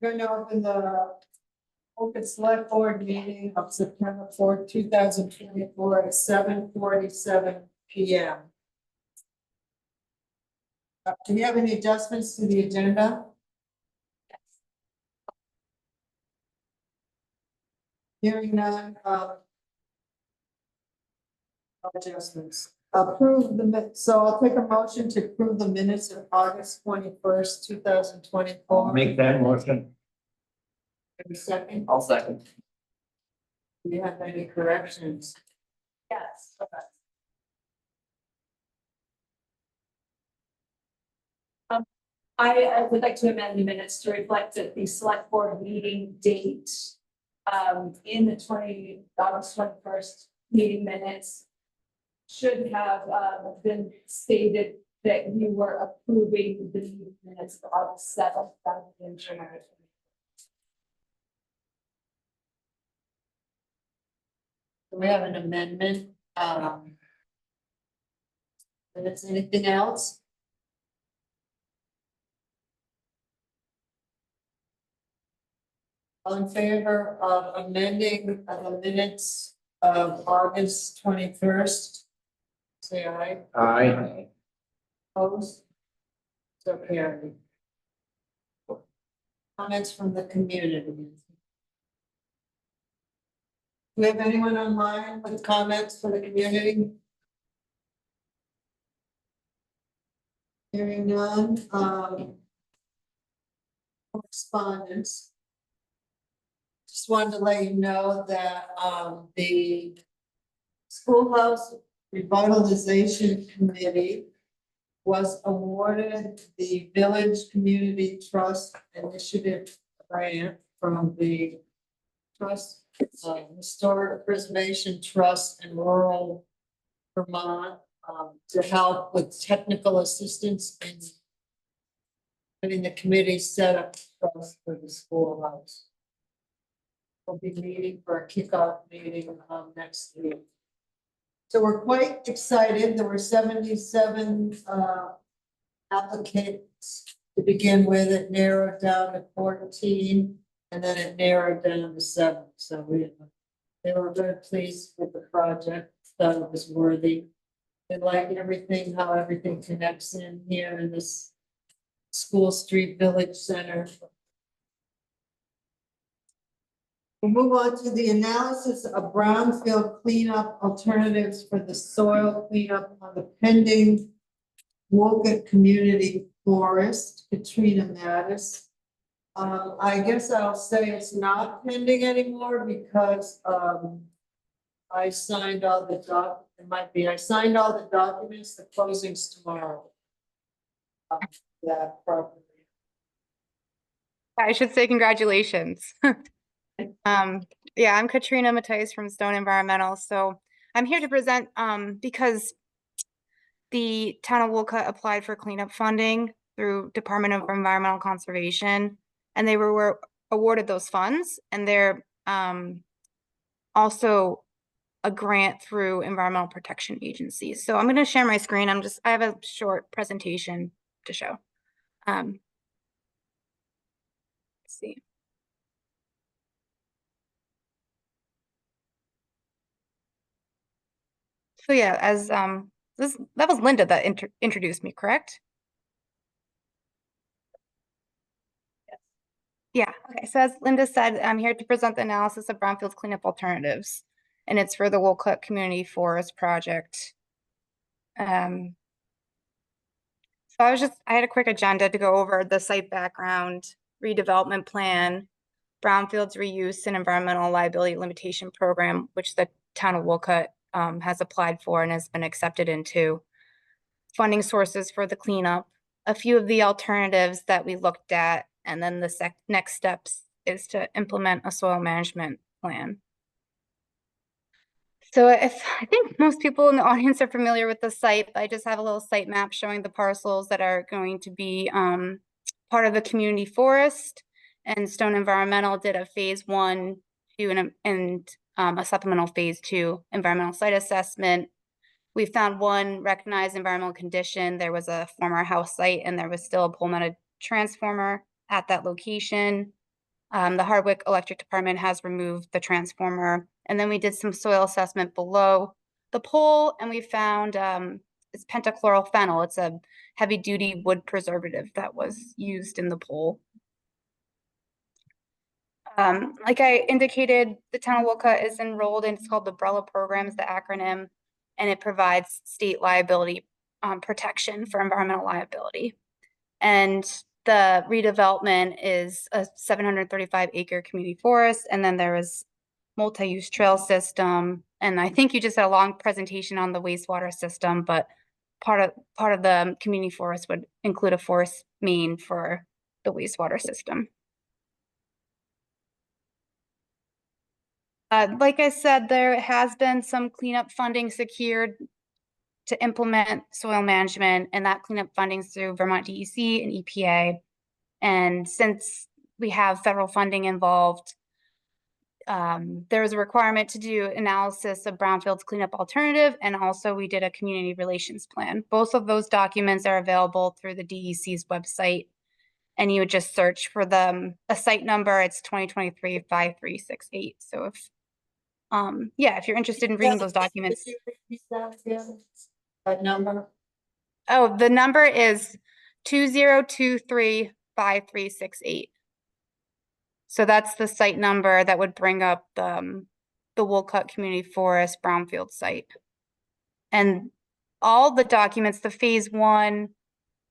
Going to open the Wolcott Select Board meeting of September 4th, 2024 at 7:47 p.m. Do you have any adjustments to the agenda? Hearing none, no adjustments. Approve the so I'll take a motion to approve the minutes of August 21st, 2024. Make that motion. Any second? I'll second. Do you have any corrections? Yes. I would like to amend the minutes to reflect that the select board meeting date in the August 21st meeting minutes should have been stated that you were approving the minutes of August 7th rather than January. We have an amendment. Is anything else? All in favor of amending the minutes of August 21st? Say aye. Aye. Opposed? So carried. Comments from the community. Do we have anyone online with comments for the community? Hearing none, correspondence. Just wanted to let you know that the Schoolhouse Revitalization Committee was awarded the Village Community Trust Initiative grant from the Trust Historic Preservation Trust in rural Vermont to help with technical assistance in getting the committee set up trust for the schoolhouse. We'll be meeting for a kickoff meeting next week. So we're quite excited. There were 77 applicants to begin with. It narrowed down to 14. And then it narrowed down to 7. So they were very pleased with the project, thought it was worthy. They liked everything, how everything connects in here in this School Street Village Center. We'll move on to the analysis of brownfield cleanup alternatives for the soil cleanup on the pending Wolcott Community Forest, Katrina Mattis. I guess I'll say it's not pending anymore because I signed all the I signed all the documents, the closing's tomorrow. That property. I should say congratulations. Yeah, I'm Katrina Mattias from Stone Environmental. So I'm here to present because the town of Wolcott applied for cleanup funding through Department of Environmental Conservation, and they were awarded those funds, and they're also a grant through Environmental Protection Agencies. So I'm going to share my screen. I have a short presentation to show. Let's see. So yeah, as that was Linda that introduced me, correct? Yes. Yeah, okay. So as Linda said, I'm here to present the analysis of brownfield cleanup alternatives, and it's for the Wolcott Community Forest Project. So I had a quick agenda to go over the site background, redevelopment plan, brownfields reuse and environmental liability limitation program, which the town of Wolcott has applied for and has been accepted into, funding sources for the cleanup, a few of the alternatives that we looked at, and then the next steps is to implement a soil management plan. So I think most people in the audience are familiar with the site. I just have a little site map showing the parcels that are going to be part of the community forest, and Stone Environmental did a phase 1, 2, and a supplemental phase 2 environmental site assessment. We found one recognized environmental condition. There was a former house site and there was still a pole mounted transformer at that location. The Hardwick Electric Department has removed the transformer. And then we did some soil assessment below the pole, and we found it's pentachlorophenol. It's a heavy-duty wood preservative that was used in the pole. Like I indicated, the town of Wolcott is enrolled in, it's called the BRELA program, is the acronym, and it provides state liability protection for environmental liability. And the redevelopment is a 735-acre community forest, and then there is multi-use trail system. And I think you just had a long presentation on the wastewater system, but part of the community forest would include a forest main for the wastewater system. Like I said, there has been some cleanup funding secured to implement soil management, and that cleanup funding is through Vermont DEC and EPA. And since we have federal funding involved, there was a requirement to do analysis of brownfields cleanup alternative, and also we did a community relations plan. Both of those documents are available through the DEC's website, and you would just search for them. A site number, it's 2023-5368. So if yeah, if you're interested in reading those documents. That number? Oh, the number is 2023-5368. So that's the site number that would bring up the Wolcott Community Forest Brownfield site. And all the documents, the phase 1,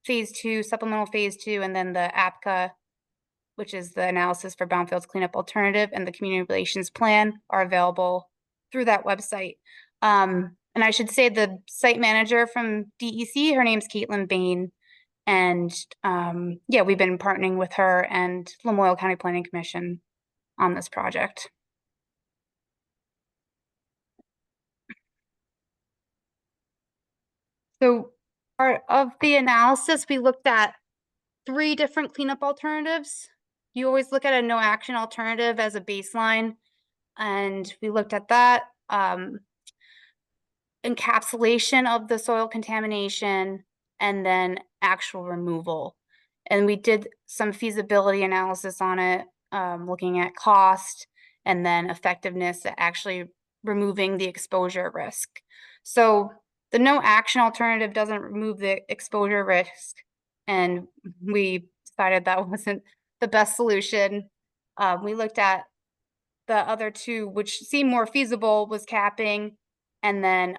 phase 2, supplemental phase 2, and then the APCA, which is the analysis for brownfields cleanup alternative, and the community relations plan are available through that website. And I should say the site manager from DEC, her name's Caitlin Bain. And yeah, we've been partnering with her and Lamoille County Planning Commission on this project. So part of the analysis, we looked at 3 different cleanup alternatives. You always look at a no action alternative as a baseline, and we looked at that. Encapsulation of the soil contamination, and then actual removal. And we did some feasibility analysis on it, looking at cost and then effectiveness at actually removing the exposure risk. So the no action alternative doesn't remove the exposure risk, and we decided that wasn't the best solution. We looked at the other 2, which seemed more feasible, was capping and then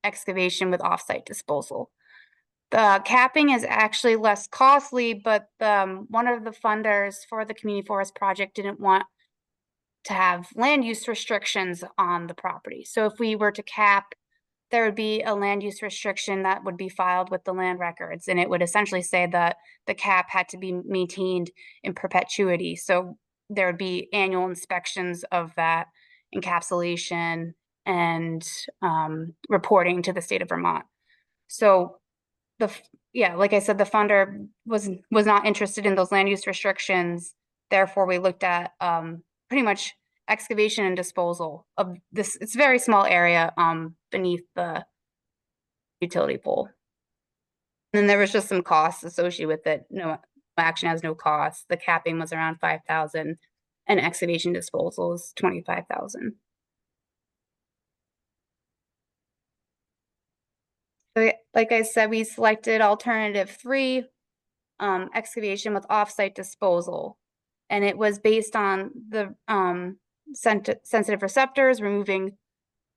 excavation with offsite disposal. The capping is actually less costly, but one of the funders for the community forest project didn't want to have land use restrictions on the property. So if we were to cap, there would be a land use restriction that would be filed with the land records, and it would essentially say that the cap had to be maintained in perpetuity. So there would be annual inspections of that encapsulation and reporting to the state of Vermont. So yeah, like I said, the funder was not interested in those land use restrictions. Therefore, we looked at pretty much excavation and disposal of this. It's a very small area beneath the utility pole. And then there was just some costs associated with it. No action has no cost. The capping was around $5,000, and excavation disposal is $25,000. So like I said, we selected alternative 3, excavation with offsite disposal. And it was based on the sensitive receptors, removing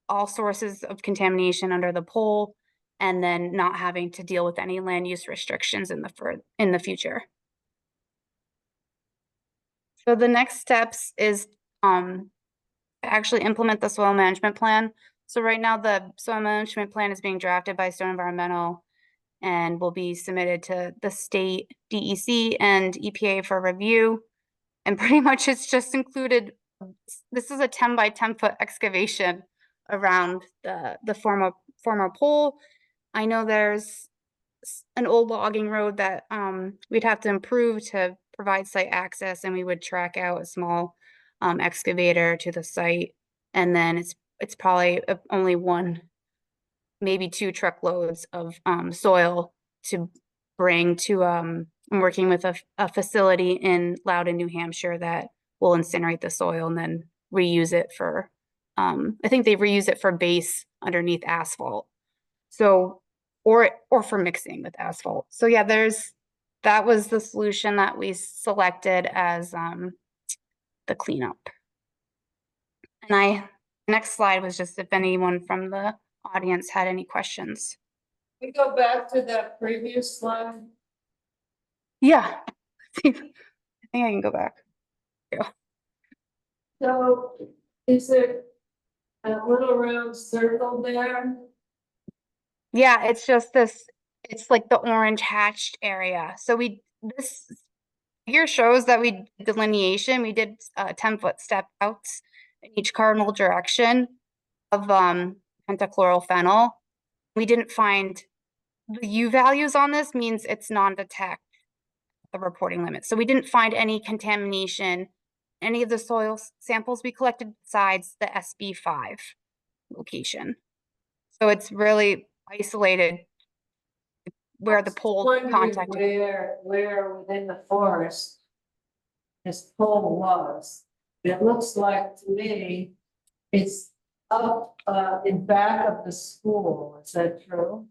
all sources of contamination under the pole, and then not having to deal with any land use restrictions in the future. So the next steps is actually implement the soil management plan. So right now the soil management plan is being drafted by Stone Environmental and will be submitted to the state DEC and EPA for review. And pretty much it's just included, this is a 10 by 10 foot excavation around the former pole. I know there's an old logging road that we'd have to improve to provide site access, and we would track out a small excavator to the site. And then it's probably only 1, maybe 2 truckloads of soil to bring to I'm working with a facility in Loudon, New Hampshire that will incinerate the soil and then reuse it for, I think they reuse it for base underneath asphalt. So, or for mixing with asphalt. So yeah, that was the solution that we selected as the cleanup. And next slide was just if anyone from the audience had any questions. We go back to that previous slide. Yeah, I think I can go back. So is there a little round circle there? Yeah, it's just it's like the orange hatched area. So this here shows that we did delineation. We did 10-foot step outs in each cardinal direction of pentachlorophenol. We didn't find the U values on this means it's non-detect the reporting limit. So we didn't find any contamination, any of the soil samples we collected besides the SB5 location. So it's really isolated where the pole Wondering contacted. where within the forest this pole was. It looks like to me, it's up in back of the school. Is that true?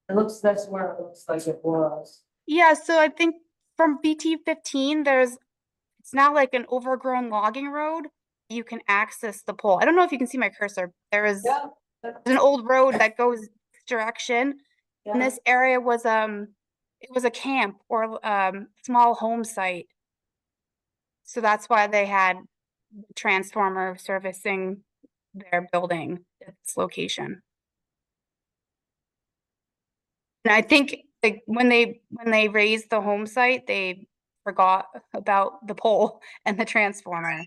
That's where it looks like it was. Yeah, so I think from BT 15, it's now like an overgrown logging road. You can access the pole. I don't know if you can see my cursor. There's an old road that goes this direction. And this area was it was a camp or small home site. So that's why they had the transformer servicing their building at this location. And I think like when they raised the home site, they forgot about the pole and the transformer.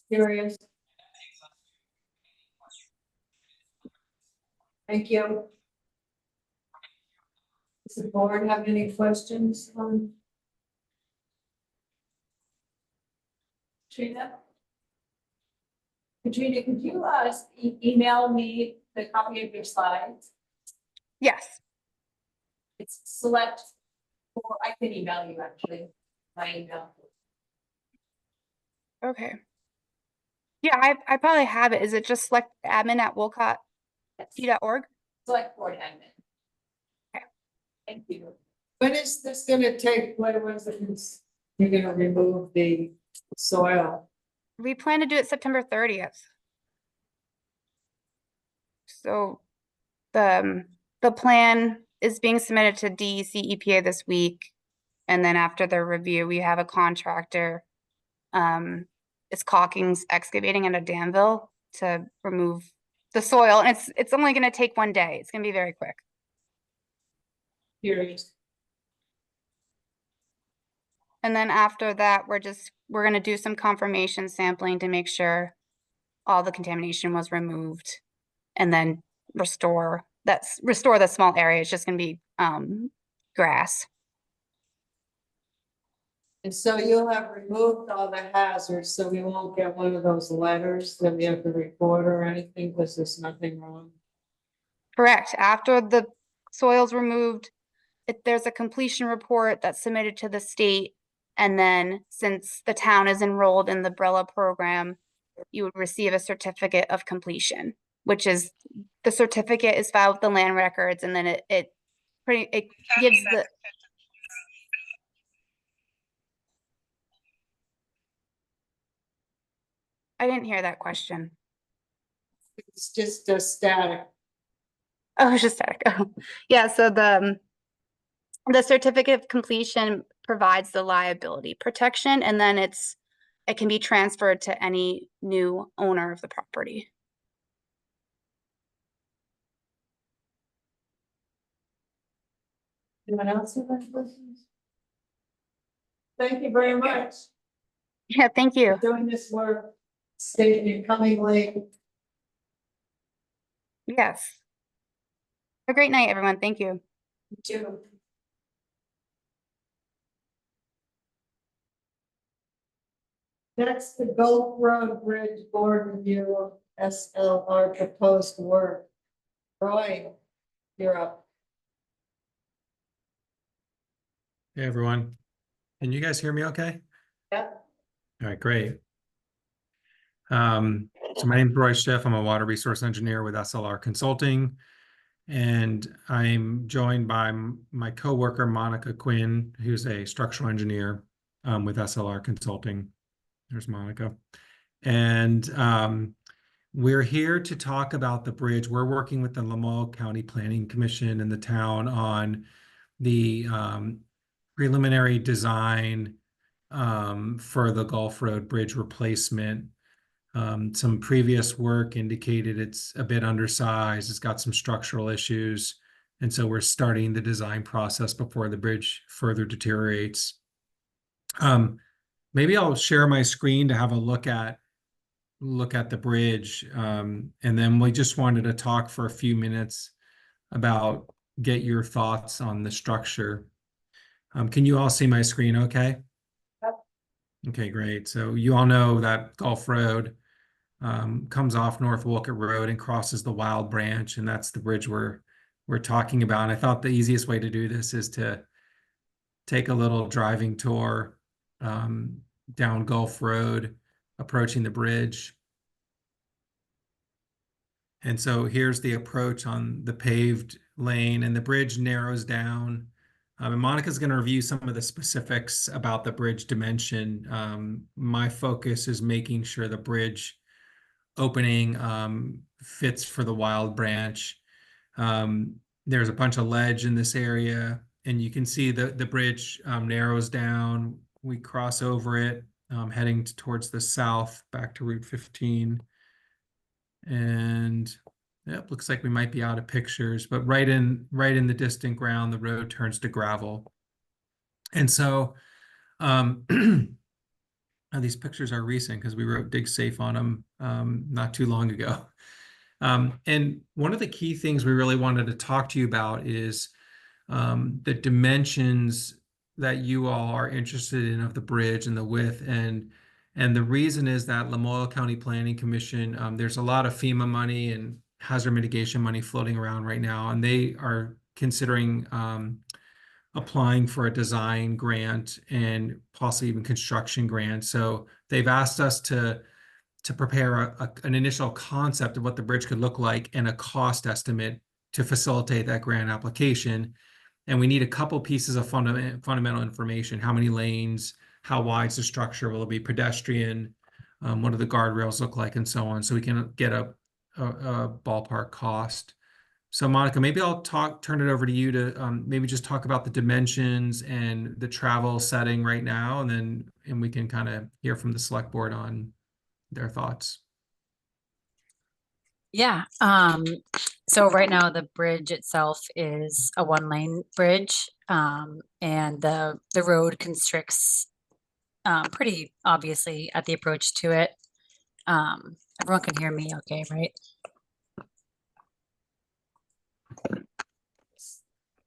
Curious. Thank you. Does the board have any questions on? Katrina, could you email me the copy of your slides? Yes. It's select, or I can email you actually, my email. Okay. Yeah, I probably have it. Is it just select admin at wolcott.org? Select board admin. Okay. Thank you. When is this gonna take, you're gonna remove the soil? We plan to do it September 30th. So the plan is being submitted to DEC EPA this week. And then after their review, we have a contractor. It's Calkins Excavating out of Danville to remove the soil. And it's only gonna take one day. It's gonna be very quick. Curious. And then after that, we're gonna do some confirmation sampling to make sure all the contamination was removed and then restore the small area. It's just gonna be grass. And so you'll have removed all the hazards, so we won't get one of those letters that we have to report or anything, because there's nothing wrong. Correct. After the soil's removed, there's a completion report that's submitted to the state. And then since the town is enrolled in the BRELA program, you would receive a certificate of completion, which is the certificate is filed with the land records, and then it gives the I didn't hear that question. It's just a static. Oh, it's just static. Oh, yeah. So the certificate of completion provides the liability protection, and then it can be transferred to any new owner of the property. Anyone else have any questions? Thank you very much Yeah, thank you. for doing this work. Stay coming late. Yes. Have a great night, everyone. Thank you. You too. Next, the Gulf Road Bridge Board Review of SLR proposed work. Roy, you're up. Hey, everyone. Can you guys hear me okay? Yeah. All right, great. So my name is Roy Schiff. I'm a water resource engineer with SLR Consulting, and I'm joined by my coworker, Monica Quinn, who's a structural engineer with SLR Consulting. There's Monica. And we're here to talk about the bridge. We're working with the Lamoille County Planning Commission and the town on the preliminary design for the Gulf Road Bridge replacement. Some previous work indicated it's a bit undersized. It's got some structural issues. And so we're starting the design process before the bridge further deteriorates. Maybe I'll share my screen to have a look at the bridge. And then we just wanted to talk for a few minutes about get your thoughts on the structure. Can you all see my screen okay? Yep. Okay, great. So you all know that Gulf Road comes off North Wolcott Road and crosses the Wild Branch, and that's the bridge we're talking about. And I thought the easiest way to do this is to take a little driving tour down Gulf Road, approaching the bridge. And so here's the approach on the paved lane, and the bridge narrows down. And Monica's going to review some of the specifics about the bridge dimension. My focus is making sure the bridge opening fits for the Wild Branch. There's a bunch of ledge in this area, and you can see the bridge narrows down. We cross over it, heading towards the south, back to Route 15. And yep, looks like we might be out of pictures, but right in the distant ground, the road turns to gravel. And so these pictures are recent because we wrote dig safe on them not too long ago. And one of the key things we really wanted to talk to you about is the dimensions that you all are interested in of the bridge and the width. And the reason is that Lamoille County Planning Commission, there's a lot of FEMA money and hazard mitigation money floating around right now, and they are considering applying for a design grant and possibly even construction grant. So they've asked us to prepare an initial concept of what the bridge could look like and a cost estimate to facilitate that grant application. And we need a couple pieces of fundamental information: how many lanes, how wide's the structure, will it be pedestrian, what do the guardrails look like, and so on, so we can get a ballpark cost. So Monica, maybe I'll turn it over to you to maybe just talk about the dimensions and the travel setting right now, and we can kind of hear from the select board on their thoughts. Yeah. So right now the bridge itself is a one-lane bridge, and the road constricts pretty obviously at the approach to it. Everyone can hear me okay, right?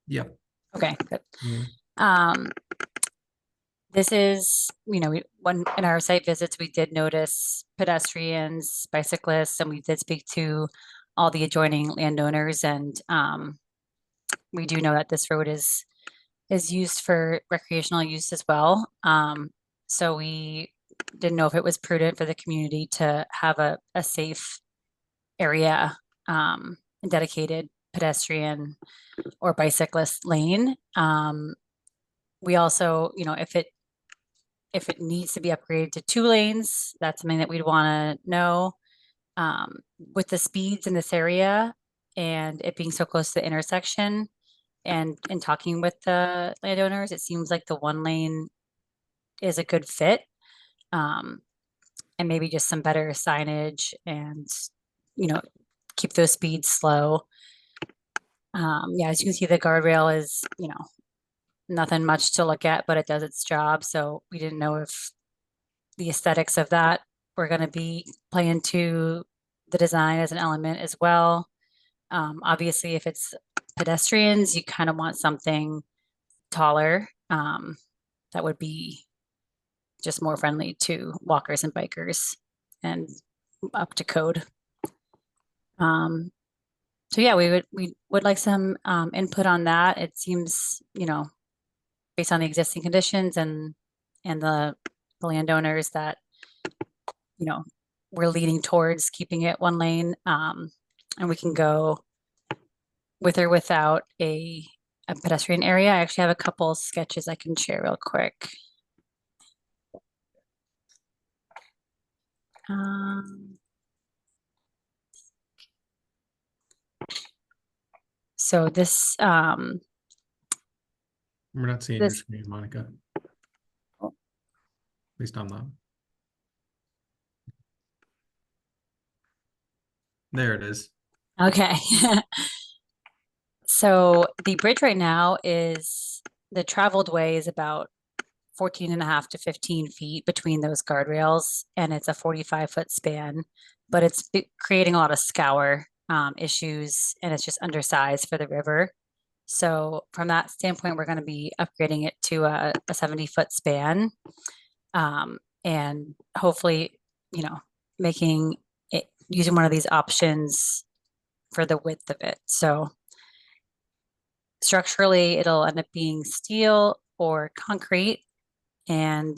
Yep. Okay, good. Yeah. This is, when in our site visits, we did notice pedestrians, bicyclists, and we did speak to all the adjoining landowners. And we do know that this road is used for recreational use as well. So we didn't know if it was prudent for the community to have a safe area, dedicated pedestrian or bicyclist lane. We also, if it needs to be upgraded to 2 lanes, that's something that we'd want to know. With the speeds in this area and it being so close to the intersection, and in talking with the landowners, it seems like the 1 lane is a good fit. And maybe just some better signage and, keep those speeds slow. Yeah, as you can see, the guardrail is, nothing much to look at, but it does its job. So we didn't know if the aesthetics of that were going to play into the design as an element as well. Obviously, if it's pedestrians, you kind of want something taller that would be just more friendly to walkers and bikers and up to code. So yeah, we would like some input on that. It seems, based on the existing conditions and the landowners that, you know, we're leaning towards keeping it one lane. And we can go with or without a pedestrian area. I actually have a couple sketches I can share real quick. So this, We're not seeing your This- screen, Monica. At least I'm not. There it is. okay. So the bridge right now is, the traveled way is about 14.5 to 15 feet between those guardrails, and it's a 45-foot span, but it's creating a lot of scour issues, and it's just undersized for the river. So from that standpoint, we're going to be upgrading it to a 70-foot span, and hopefully, you know, making it, using one of these options for the width of it. So structurally, it'll end up being steel or concrete, and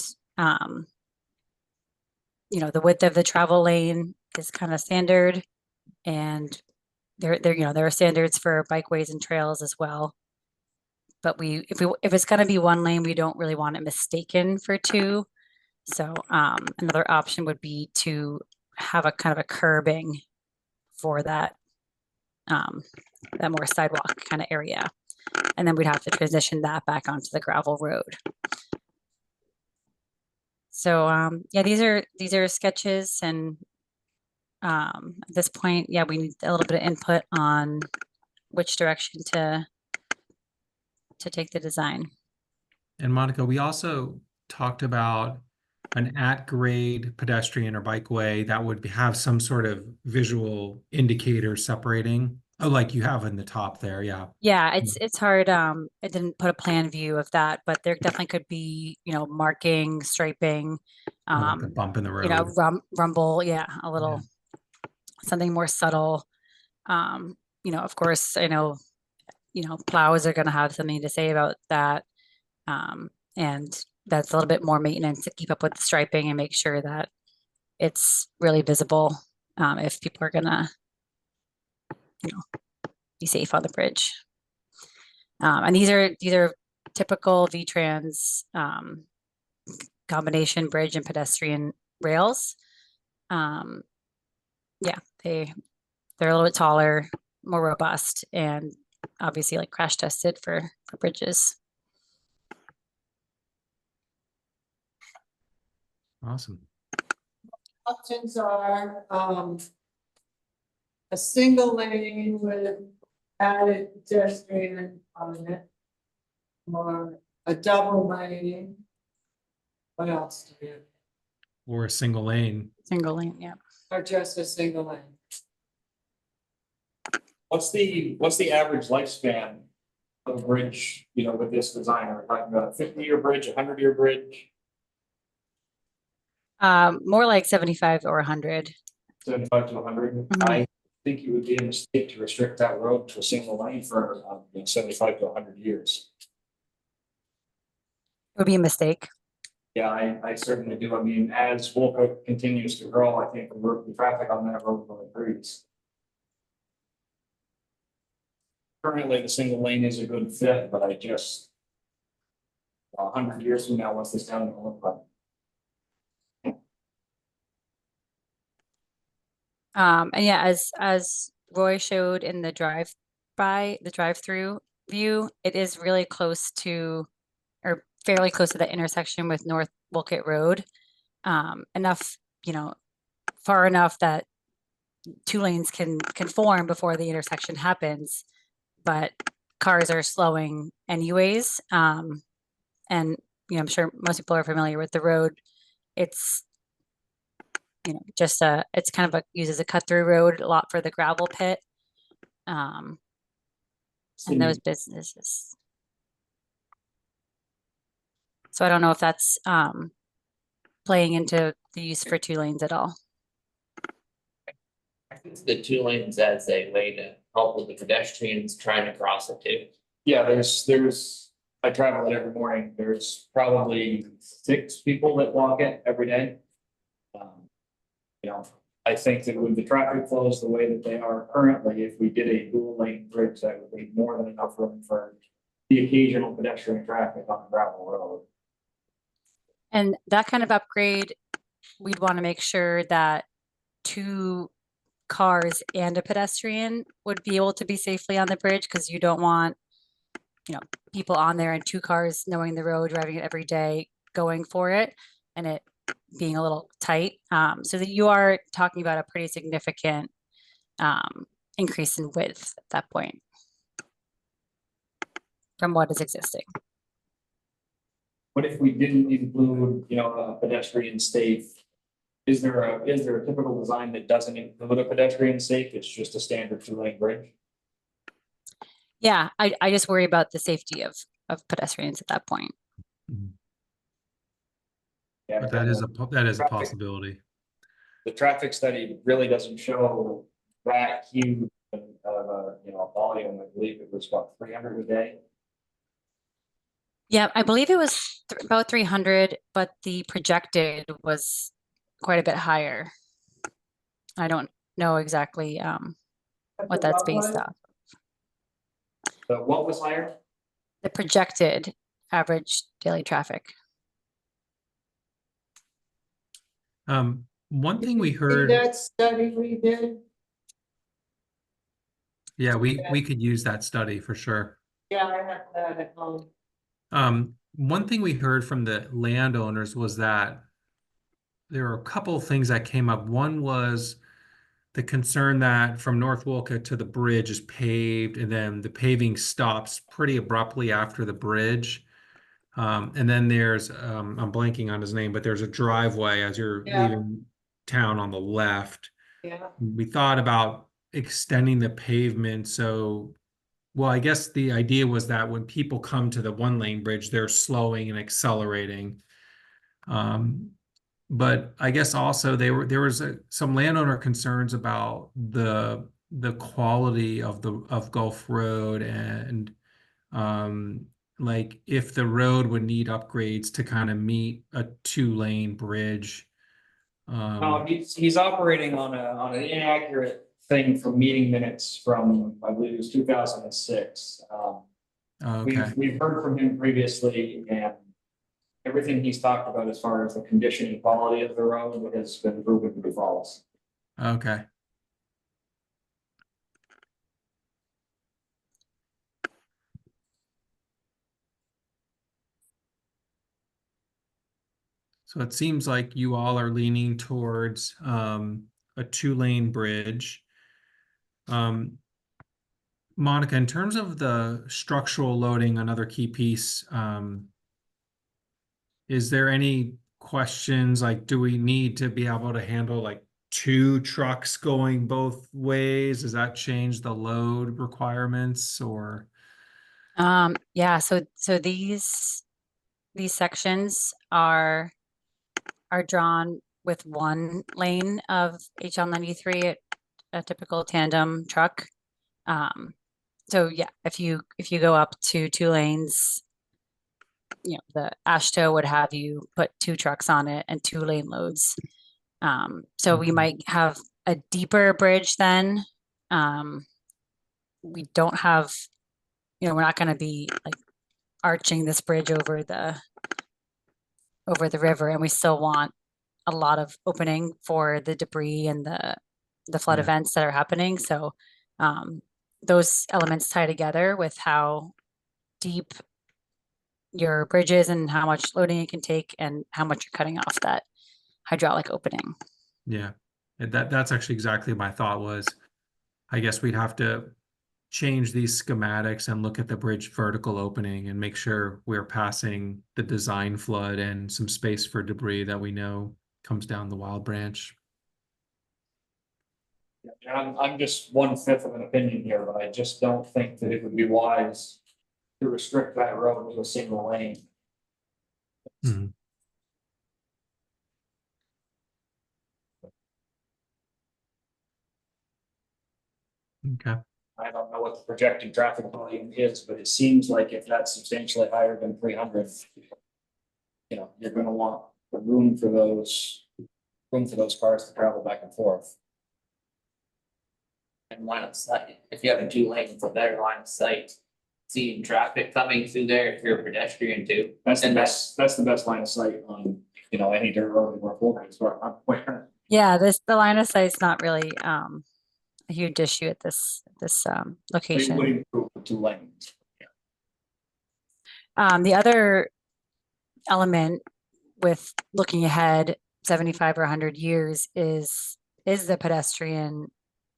you know, the width of the travel lane is kind of standard, and there are standards for bikeways and trails as well. But if it's going to be one lane, we don't really want it mistaken for two. So another option would be to have a kind of a curbing for that that more sidewalk kind of area, and then we'd have to transition that back onto the gravel road. So yeah, these are sketches, and at this point, yeah, we need a little bit of input on which direction to take the design. And Monica, we also talked about an at-grade pedestrian or bikeway that would have some sort of visual indicator separating. Oh, like you have in the top there, yeah. Yeah, it's hard. I didn't put a plan view of that, but there definitely could be, you know, marking, striping, Like a bump in the you know, road. rumble, yeah, a little something more subtle. You know, of course, I know, you know, plows are going to have something to say about that. And that's a little bit more maintenance to keep up with the striping and make sure that it's really visible if people are going to, you know, be safe on the bridge. And these are typical VTrans combination bridge and pedestrian rails. Yeah, they're a little bit taller, more robust, and obviously like crash tested for bridges. Awesome. Options are, a single lane with added pedestrian on it. Or a double lane. What else do we have? Or a single lane. Single lane, yeah. Or just a single lane? What's the average lifespan of a bridge, you know, with this design? Are we talking about a 50-year bridge, 100-year bridge, More like 75 or 100. 75 to 100? I think it would be a mistake to restrict that road to a single lane for 75 to 100 years. It would be a mistake. Yeah, I certainly do. I mean, as Wolcott continues to grow, I think the traffic on that road will increase. Currently, the single lane is a good fit, but I just 100 years from now, what's this town gonna look like? And yeah, as Roy showed in the drive-through view, it is really close to, or fairly close to the intersection with North Wolcott Road. Enough, you know, far enough that two lanes can form before the intersection happens, but cars are slowing anyways. And you know, I'm sure most people are familiar with the road. It's, you know, just it's kind of uses a cut through road a lot for the gravel pit. And those businesses. So I don't know if that's playing into the use for two lanes at all. I think the two lanes as a way to help with the pedestrians trying to cross it too. Yeah, there's I travel it every morning. There's probably 6 people that walk it every day. You know, I think that with the traffic flows the way that they are currently, if we did a dual lane bridge, that would be more than enough room for the occasional pedestrian traffic on a gravel road. And that kind of upgrade, we'd want to make sure that 2 cars and a pedestrian would be able to be safely on the bridge, because you don't want, people on there and 2 cars knowing the road, driving it every day, going for it, and it being a little tight. So that you are talking about a pretty significant increase in width at that point from what is existing. What if we didn't include, a pedestrian safe? Is there a typical design that doesn't include a pedestrian safe? It's just a standard 2-lane bridge? Yeah, I just worry about the safety of pedestrians at that point. Yeah, But that is a possibility. The traffic study really doesn't show that huge of a volume. I believe it was about 300 a day. Yeah, I believe it was about 300, but the projected was quite a bit higher. I don't know exactly what that's based off. So what was higher? The projected average daily traffic. One thing we See heard, that study we did? yeah, we could use that study for sure. Yeah, I have that at home. One thing we heard from the landowners was that there were a couple of things that came up. One was the concern that from North Wolcott to the bridge is paved, and then the paving stops pretty abruptly after the bridge. And then there's, I'm blanking on his name, but there's a driveway as you're Yeah. leaving town on the left. Yeah, We thought about extending the pavement. So, well, I guess the idea was that when people come to the 1-lane bridge, they're slowing and accelerating. But I guess also there was some landowner concerns about the quality of Gulf Road, and like if the road would need upgrades to kind of meet a 2-lane bridge. No, he's operating on an inaccurate thing from meeting minutes from, I believe it was 2006. Okay. We've heard from him previously, and everything he's talked about as far as the condition and quality of the road has been proven to be false. Okay. So it seems like you all are leaning towards a 2-lane bridge. Monica, in terms of the structural loading, another key piece, is there any questions, like do we need to be able to handle like 2 trucks going both ways? Does that change the load requirements, or? Yeah, so these sections are drawn with 1 lane of HL 93, a typical tandem truck. So yeah, if you go up to 2 lanes, the AASHTO would have you put 2 trucks on it and 2-lane loads. So we might have a deeper bridge then. We don't have, we're not going to be like arching this bridge over the river, and we still want a lot of opening for the debris and the flood Yeah. events that are happening. So those elements tie together with how deep your bridge is and how much loading it can take and how much you're cutting off that hydraulic opening. Yeah, that's actually exactly my thought was, I guess we'd have to change these schematics and look at the bridge vertical opening and make sure we're passing the design flood and some space for debris that we know comes down the Wild Branch. I'm just 1/5 of an opinion here, but I just don't think that it would be wise to restrict that road to a single lane. Mhm. Okay. I don't know what the projected traffic volume is, but it seems like if that's substantially higher than 300, you know, you're gonna want the room for those cars to travel back and forth. And line of sight, if you have a 2 lane, it's a better line of sight. Seeing traffic coming through there if you're a pedestrian too. That's the And best line of sight on, you know, any dirt road where Wolcott is where I'm pointing. Yeah, the line of sight is not really a huge issue at this location. Would improve the 2 lanes. The other element with looking ahead 75 or 100 years is the pedestrian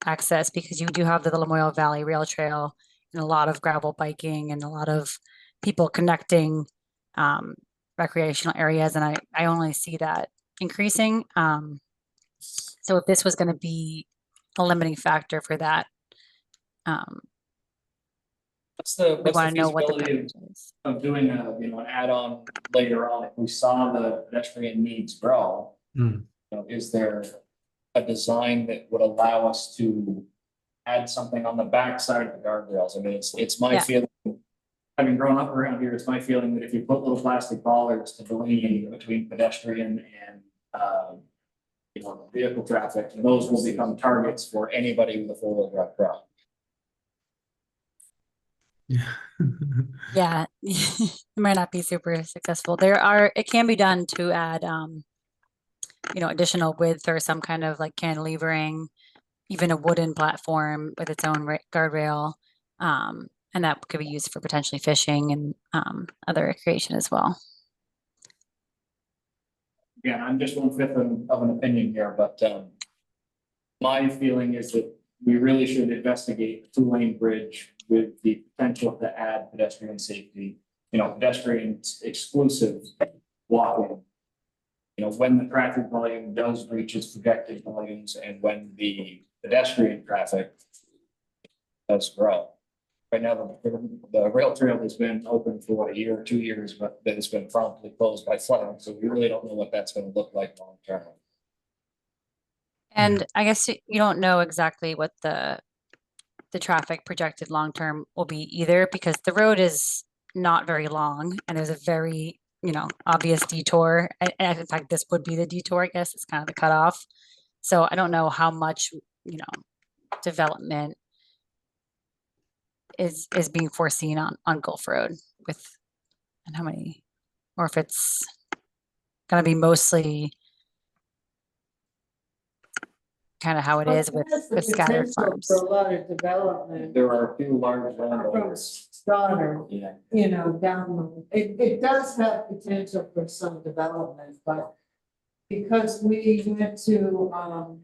access, because you do have the Lamoille Valley Rail Trail and a lot of gravel biking and a lot of people connecting recreational areas, and I only see that increasing. So if this was going to be a limiting factor for that, What's we the want to know what the feasibility coverage is. of doing a, you know, an add-on later on, if we saw the pedestrian needs grow? Hmm. You know, is there a design that would allow us to add something on the back side of the guardrails? I mean, it's my Yeah. feeling, having grown up around here, it's my feeling that if you put little plastic bollards to delineate between pedestrian and, you know, vehicle traffic, those will become targets for anybody with a four-wheel drive truck. Yeah. Yeah, it might not be super successful. It can be done to add, you know, additional width or some kind of like cantilevering, even a wooden platform with its own guardrail. And that could be used for potentially fishing and other recreation as well. Yeah, I'm just 1/5 of an opinion here, but my feeling is that we really should investigate the 2 lane bridge with the potential to add pedestrian safety, you know, pedestrian exclusive walking. You know, when the traffic volume does reach its projected volumes and when the pedestrian traffic does grow. Right now, the rail trail has been open for what, a year or 2 years, but then it's been promptly closed by flooding, so we really don't know what that's gonna look like long term. And I guess you don't know exactly what the traffic projected long-term will be either, because the road is not very long and there's a very, you know, obvious detour. And in fact, this would be the detour, I guess. It's kind of the cutoff. So I don't know how much, you know, development is being foreseen on Gulf Road with, and how many, or if it's gonna be mostly kind of how it is with scattered farms. For a lot of development There are a few large from landowners. Stoddard, Yeah. you know, it does have potential for some development, but because we had to,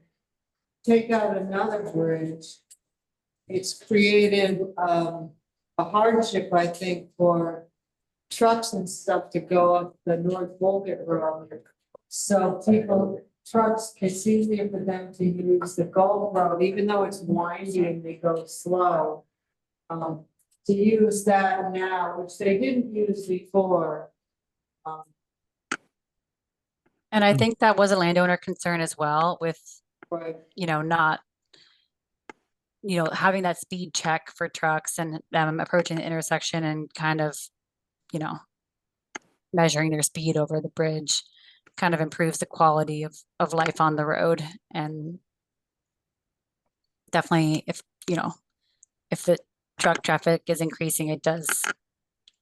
take out another bridge, it's created, a hardship, I think, for trucks and stuff to go up the North Wolcott Road. So trucks, it's easier for them to use the Gulf Road, even though it's windy and they go slow. To use that now, which they didn't use before. And I think that was a landowner concern as well with, But you know, not, you know, having that speed check for trucks and them approaching the intersection and kind of, you know, measuring their speed over the bridge kind of improves the quality of life on the road. And definitely if, you know, if the truck traffic is increasing, it does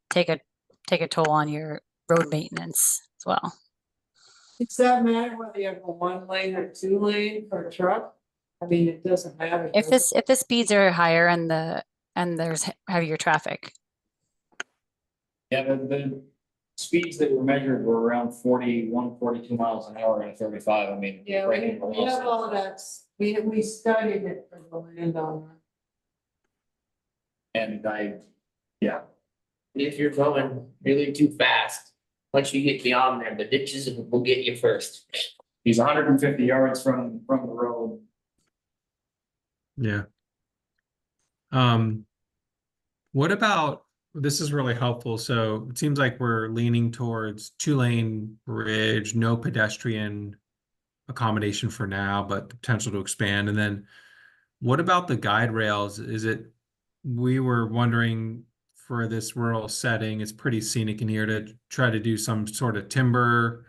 take a toll on your road maintenance as well. does that matter whether you have a 1 lane or 2 lane for a truck? I mean, it doesn't matter. If the speeds are higher and there's heavier traffic. Yeah, the speeds that were measured were around 41, 42 miles an hour and 35. I mean. Yeah, breaking the we have laws. all that, we studied it for the landowner. And yeah, if you're going really too fast, once you get beyond there, the ditches will get you first. he's 150 yards from the road. Yeah. What about, this is really helpful. So it seems like we're leaning towards 2 lane bridge, no pedestrian accommodation for now, but the potential to expand. And then what about the guide rails? Is it we were wondering for this rural setting, it's pretty scenic in here to try to do some sort of timber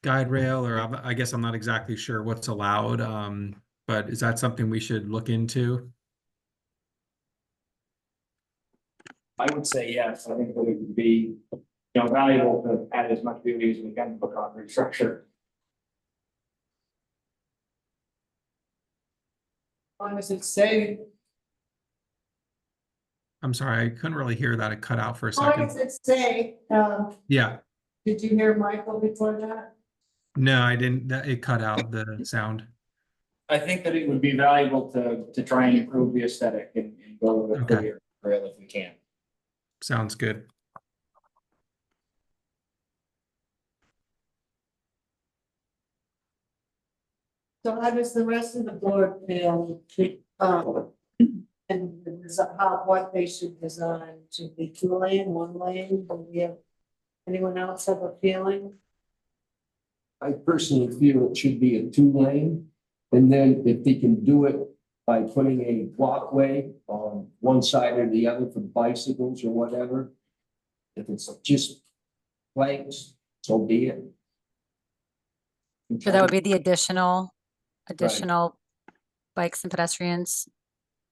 guide rail, or I guess I'm not exactly sure what's allowed. But is that something we should look into? I would say yes, I think that it would be, valuable to add as much beauty as we can to a concrete structure. As long as it's safe. I'm sorry, I couldn't really hear that. It cut out for a As long as second. it's safe. Yeah, Did you hear Michael before that? no, I didn't. It cut out the sound. I think that it would be valuable to try and improve the aesthetic and go with a Okay. clear rail if we can. Sounds good. So how does the rest of the board feel? And what they should design, should be 2 lane, 1 lane, do we have, anyone else have a feeling? I personally feel it should be a 2 lane. And then if they can do it by putting a walkway on one side or the other for bicycles or whatever. If it's just planks, so be it. So that would be the additional bikes and pedestrians.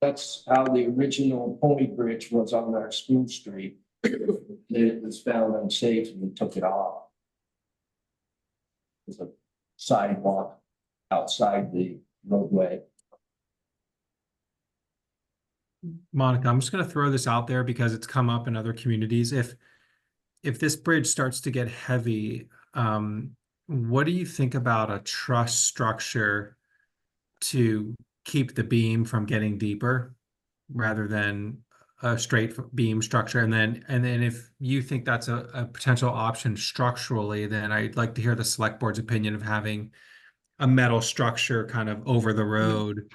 That's how the original pony bridge was on our school street. It was found unsafe and we took it off. There's a sidewalk outside the roadway. Monica, I'm just going to throw this out there because it's come up in other communities. If this bridge starts to get heavy, what do you think about a truss structure to keep the beam from getting deeper rather than a straight beam structure? And then if you think that's a potential option structurally, then I'd like to hear the select board's opinion of having a metal structure kind of over the road,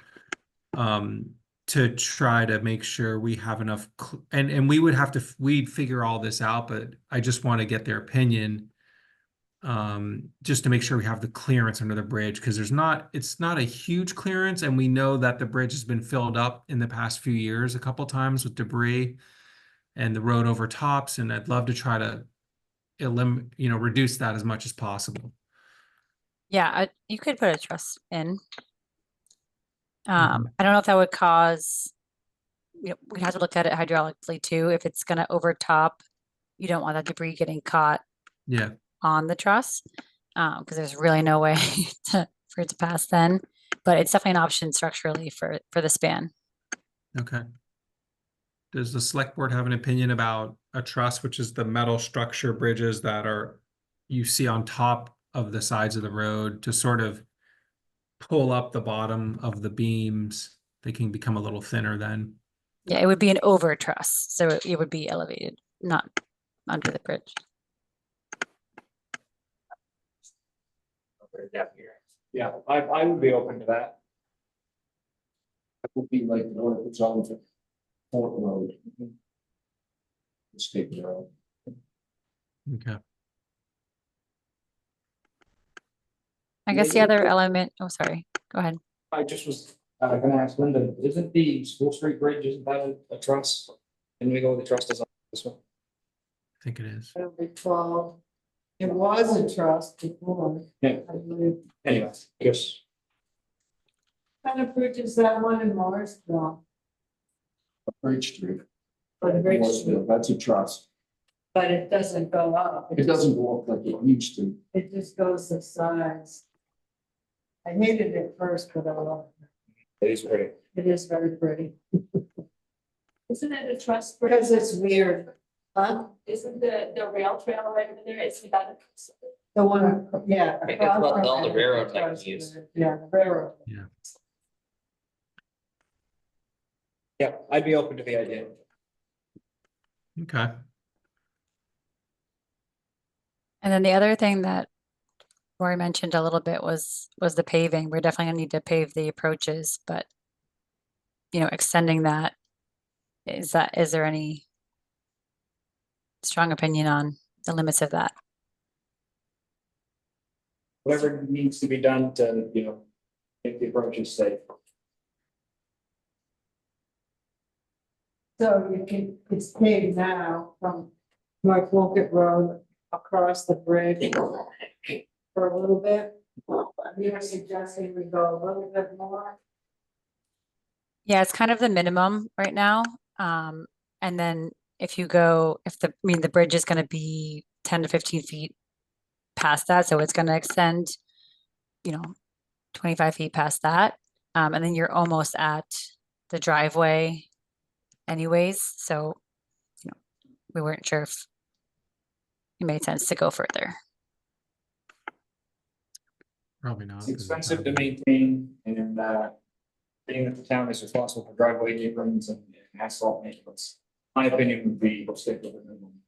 to try to make sure we have enough, and we would have to, we'd figure all this out, but I just want to get their opinion, just to make sure we have the clearance under the bridge, because it's not a huge clearance, and we know that the bridge has been filled up in the past few years a couple times with debris and the road overtops, and I'd love to try to reduce that as much as possible. Yeah, you could put a truss in. Mhm. I don't know if that would cause, we'd have to look at it hydraulically too. If it's gonna overtop, you don't want that debris getting caught Yeah. on the truss. Because there's really no way for it to pass then. But it's definitely an option structurally for the span. Okay. Does the select board have an opinion about a truss, which is the metal structure bridges that you see on top of the sides of the road to sort of pull up the bottom of the beams? They can become a little thinner then. Yeah, it would be an over truss, so it would be elevated, not under the bridge. Yeah, I would be open to that. It would be like the one that's on the Fort Road. State Road. Okay. I guess the other element, oh, sorry, go ahead. I just was gonna ask Linda, isn't the School Street Bridge, isn't that a truss? Can we go with the truss design on this one? I think it is. I don't recall. It was a trust before. Yeah. I believe. Anyways, yes. Kind of bridges that one in Morrisville, Bridge Street. but bridge, Morrisville, that's a trust. but it doesn't go up. It doesn't walk like it used to. It just goes the sides. I hated it first, but I love It is pretty. it. It is very pretty. Isn't it a trust? Because it's weird. Huh? Isn't the rail trail right over there? It's about. The one, yeah. I think that's across what from all the it, railroad across like use. from it. Yeah, the railroad. Yeah, I'd be open to the idea. Okay. And then the other thing that Rory mentioned a little bit was the paving. We're definitely gonna need to pave the approaches, but extending that, is there any strong opinion on the limits of that? Whatever needs to be done to, make the approaches safe. So you can, it's paved now from North Wolcott Road across the bridge for a little bit. You're suggesting we go a little bit more? Yeah, it's kind of the minimum right now. And then if you go, I mean, the bridge is gonna be 10 to 15 feet past that, so it's gonna extend, 25 feet past that. And then you're almost at the driveway anyways, so, we weren't sure if it made sense to go further. Probably not. It's 'cause of the expensive to driveway. maintain and, being that the town is responsible for driveway aprons and asphalt maintenance. My opinion would be stick with the minimum.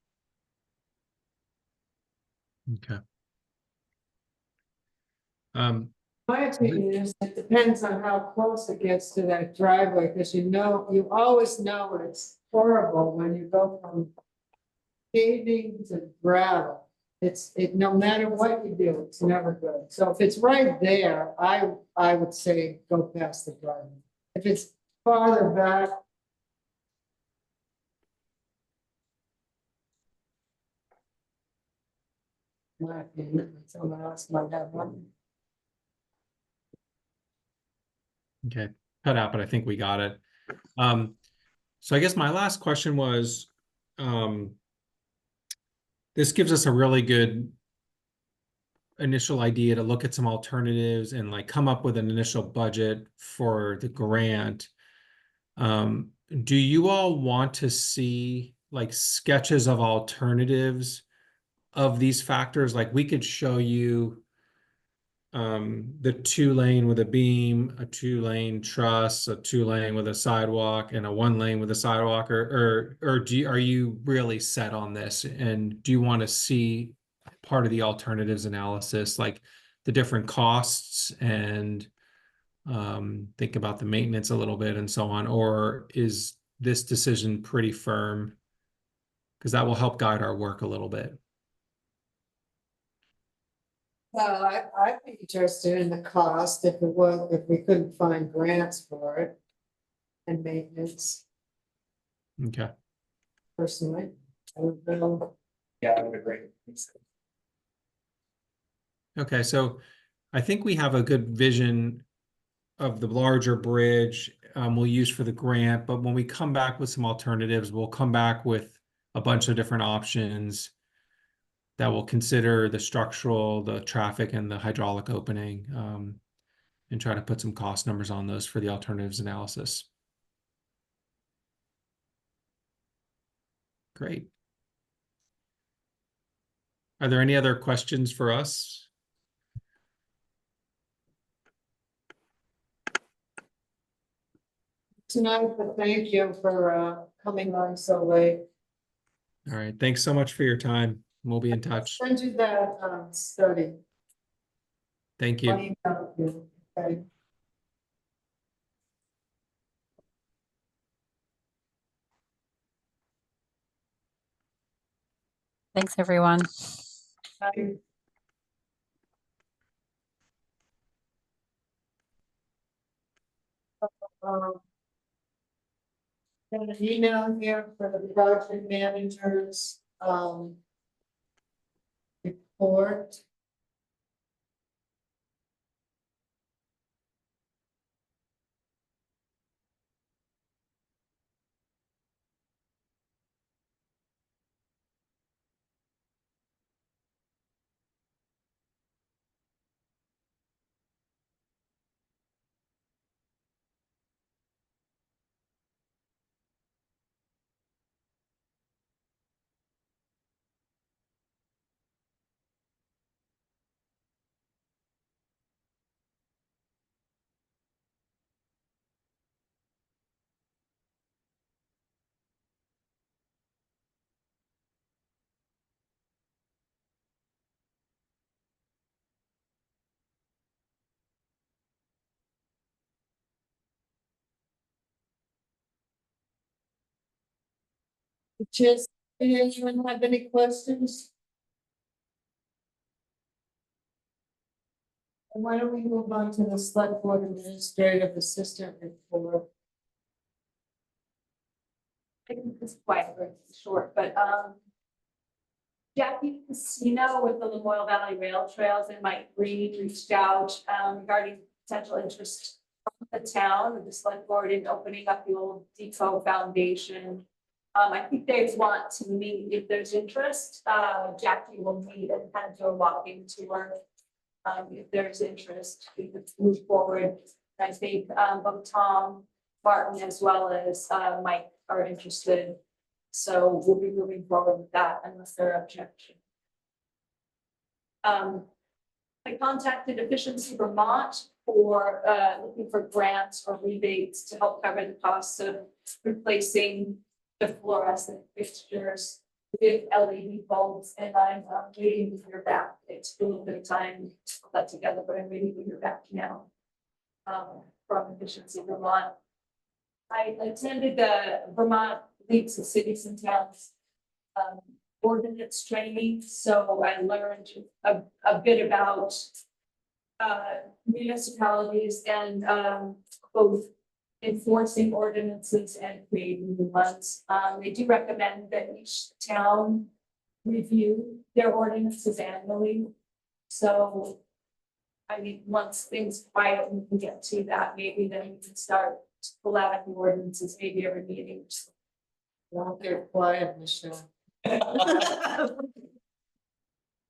Okay. Um, My opinion is it depends on how close it gets to that driveway, because you always know it's horrible when you go from paving to gravel. No matter what you do, it's never good. So if it's right there, I would say go past the driveway. If it's farther back. My opinion, someone else might have one. okay, cut out, but I think we got it. So I guess my last question was, this gives us a really good initial idea to look at some alternatives and like come up with an initial budget for the grant. Do you all want to see like sketches of alternatives of these factors? Like we could show you the 2-lane with a beam, a 2-lane truss, a 2-lane with a sidewalk, and a 1-lane with a sidewalk, or are you really set on this? And do you want to see part of the alternatives analysis, like the different costs and think about the maintenance a little bit and so on, or is this decision pretty firm? Because that will help guide our work a little bit. Well, I'd be interested in the cost if we couldn't find grants for it. And maintenance Okay. personally. I don't know. Yeah, I would agree. Okay, so I think we have a good vision of the larger bridge we'll use for the grant, but when we come back with some alternatives, we'll come back with a bunch of different options that will consider the structural, the traffic, and the hydraulic opening, and try to put some cost numbers on those for the alternatives analysis. Great. Are there any other questions for us? Tonight, but thank you for coming on so late. All right, thanks so much for your time. We'll be in touch. Send you that study. Thank you. I'll email you, okay? Thanks, everyone. I- Got an email here for the project managers report. Just, anyone have any questions? And why don't we move on to the select board administrative assistant report? I think this is quite very short, but, Jackie Casino with the Lamoille Valley Rail Trails and Mike Reed reached out, regarding potential interest from the town with the select board in opening up the old depot foundation. I think they want to meet if there's interest. Jackie will meet and kind of do a walking tour. If there's interest, we could move forward. I think, both Tom, Martin, as well as, Mike are interested. So we'll be moving forward with that unless there are objections. I contacted Efficiency Vermont for, looking for grants or rebates to help cover the costs of replacing the fluorescent fixtures with LED bulbs, and I'm waiting to hear back. It's a little bit of time to put that together, but I'm waiting to hear back now from Efficiency Vermont. I attended the Vermont Leagues of Cities and Towns ordinance training, so I learned a bit about municipalities and both enforcing ordinances and creating new ones. They do recommend that each town review their ordinances annually. So, I mean, once things quiet, we can get to that, maybe then we can start to pull out the ordinances, maybe every meeting. Won't get quiet, Michelle.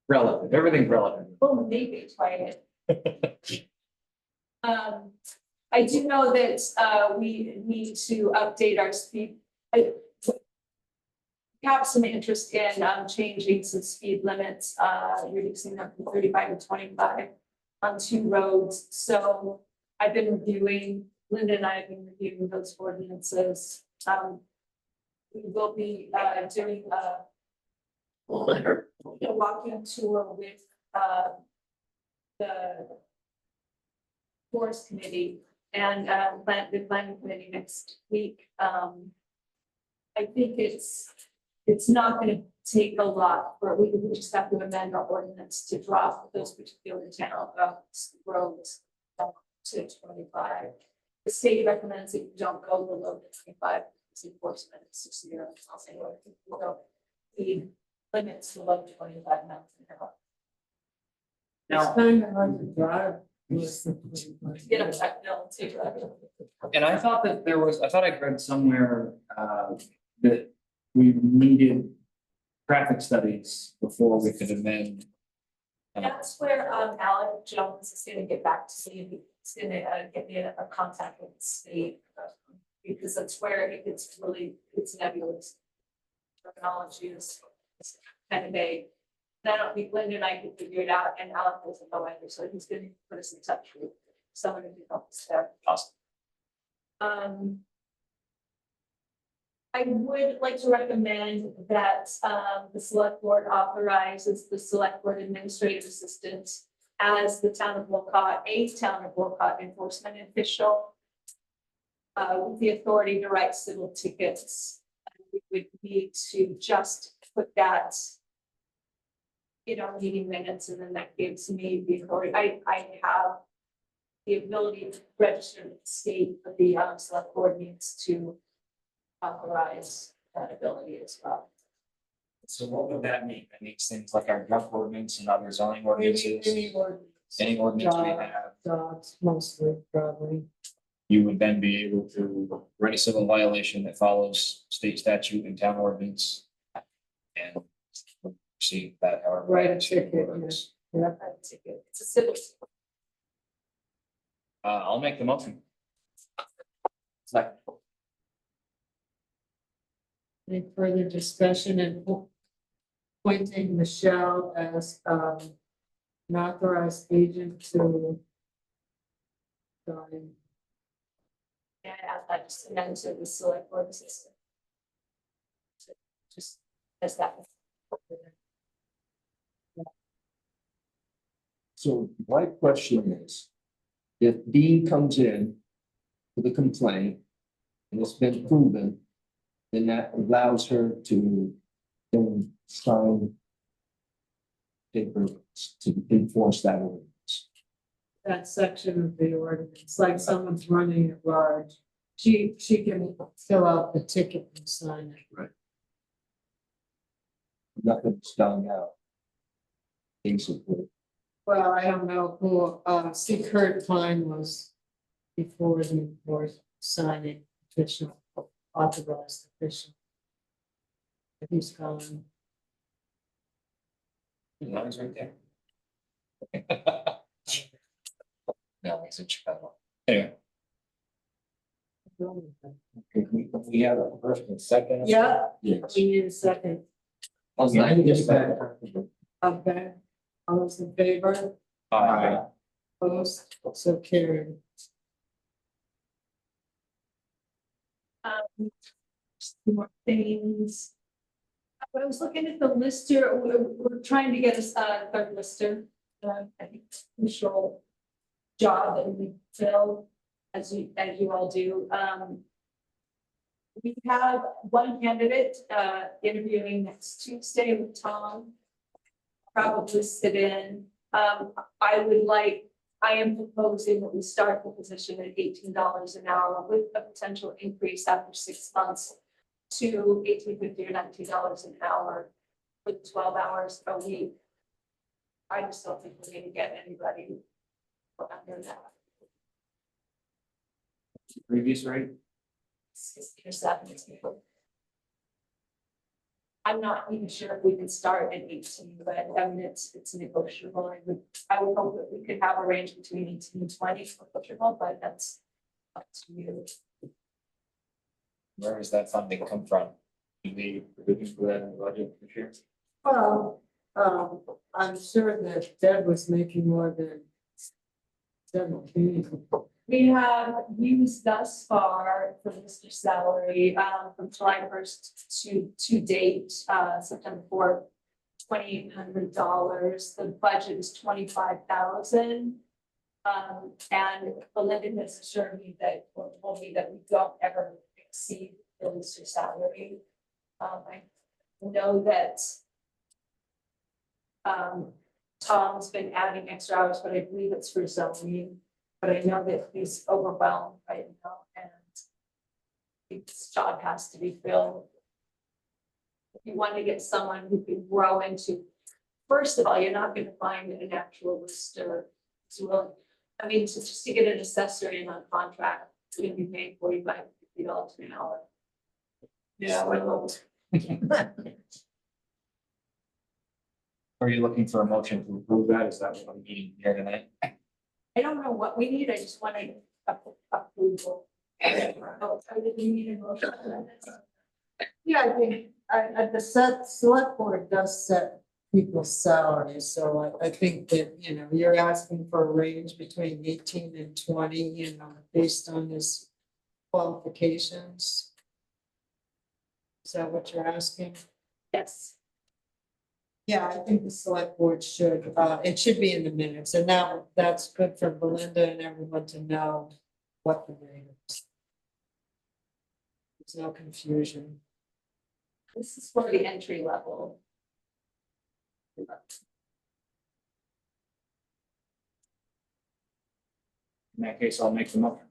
Relative, everything's relative. Oh, maybe quiet. I do know that we need to update our speed. We have some interest in changing some speed limits, reducing them from 35 to 25 on 2 roads. So I've been reviewing, Linda and I have been reviewing those ordinances. We will be doing a walking tour with the Forest Committee and the planning committee next week. I think it's not going to take a lot for we just have to amend our ordinance to drop those particular town roads to 25. The state recommends that you don't go below the 25. It's enforcement. It's 6 years. I'll say what you don't need limits below 25 miles an hour. It's kind of hard to drive. Get a technical too. And I thought that I thought I read somewhere that we needed traffic studies before we could amend. That's where Alec Jones is gonna get back to me. He's gonna get me a contact with the state. Because that's where it's nebulous. Terminology is kind of vague. And I don't think Linda and I can figure it out, and Alec doesn't know either, so he's gonna put us in touch with someone who can help us there. Awesome. I would like to recommend that the select board authorizes the select board administrative assistant as the town of Wolcott, a town of Wolcott enforcement official. With the authority to write civil tickets. We would need to just put that in our meeting minutes, and then that gives me the authority. I have the ability to register with the state, but the select board needs to authorize that ability as well. So what would that mean? That makes things like our drug ordinance and other zoning ordinances, Any ordinance. any ordinance we have, Dogs mostly, probably. you would then be able to write a civil violation that follows state statute and town ordinance. And see that. However Write a ticket, yes. Yeah. It's a civil. I'll make the motion. Second. Any further discussion and appointing Michelle as an authorized agent to sign. And I just amend to the select board assistant. So just as that. So my question is, if Dean comes in with a complaint and it's been proven, then that allows her to then sign papers to enforce that ordinance. That section of the ordinance, like someone's running at large. She can fill out the ticket and sign it. Nothing's done now. Basically, Well, I don't know who, see Kurt Klein was before the board signing official, authorized official. He's gone. Mine's right there. No, it's in Chicago. Anyway, we have a first and second. Yeah, Yes. we need a second. I'll Yeah, sign just it. that. Okay, all those in favor, Aye. opposed, so carried. Just two more things. I was looking at the lister, we're trying to get a third lister. I think it's a crucial job that we fill, as you all do. We have one candidate interviewing next Tuesday with Tom. Probably sit in. I am proposing that we start the position at $18 an hour with a potential increase after 6 months to $18.50 or $19 an hour with 12 hours a week. I just don't think we're gonna get anybody under that. Previous rate? 60 or 70 people. I'm not even sure if we can start at 18, but I mean, it's negotiable. I would hope that we could have a range between 18 and 20 for negotiable, but that's up to you. Where does that funding come from? Do we looking for that in the budget this year? Well, I'm sure that Deb was making more than 17. We have used thus far for Mr. Salary, from July 1st to date, September 4th, $2,800. The budget is $25,000. And Belinda has assured me that, or told me that we don't ever exceed the Mr. Salary. I know that Tom's been adding extra hours, but I believe it's for zoning. But I know that he's overwhelmed right now and this job has to be filled. If you want to get someone who can grow into, first of all, you're not going to find an actual lister. So, I mean, just to get an assessor in on contract, it's going to be paid $45, $50 an hour. Yeah. So, Are you looking for a motion to approve that? Is that what I'm needing here tonight? I don't know what we need, I just wanted approval. Oh, did we need a motion for that? Yeah, I think, the select board does set people's salaries, so I think that, you know, you're asking for a range between 18 and 20, you know, based on his qualifications. Is that what you're asking? Yes. Yeah, I think the select board should, it should be in the minutes, and now that's good for Belinda and everyone to know what the rate is. There's no confusion. This is for the entry level. In that case, I'll make the motion.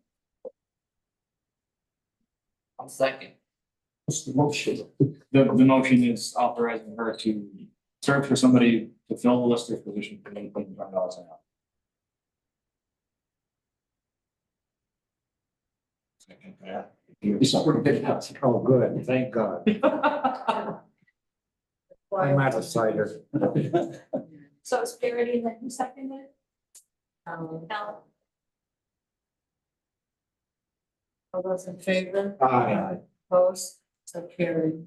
I'll second. What's the motion? The motion is authorizing her to search for somebody to fill the lister's position for $18 an hour. Second, yeah. It's pretty good. Oh, good. Thank God. I'm out of cider. So it's Parity and then who seconded? Um, Alan. All those in favor? Aye. Opposed? So carried.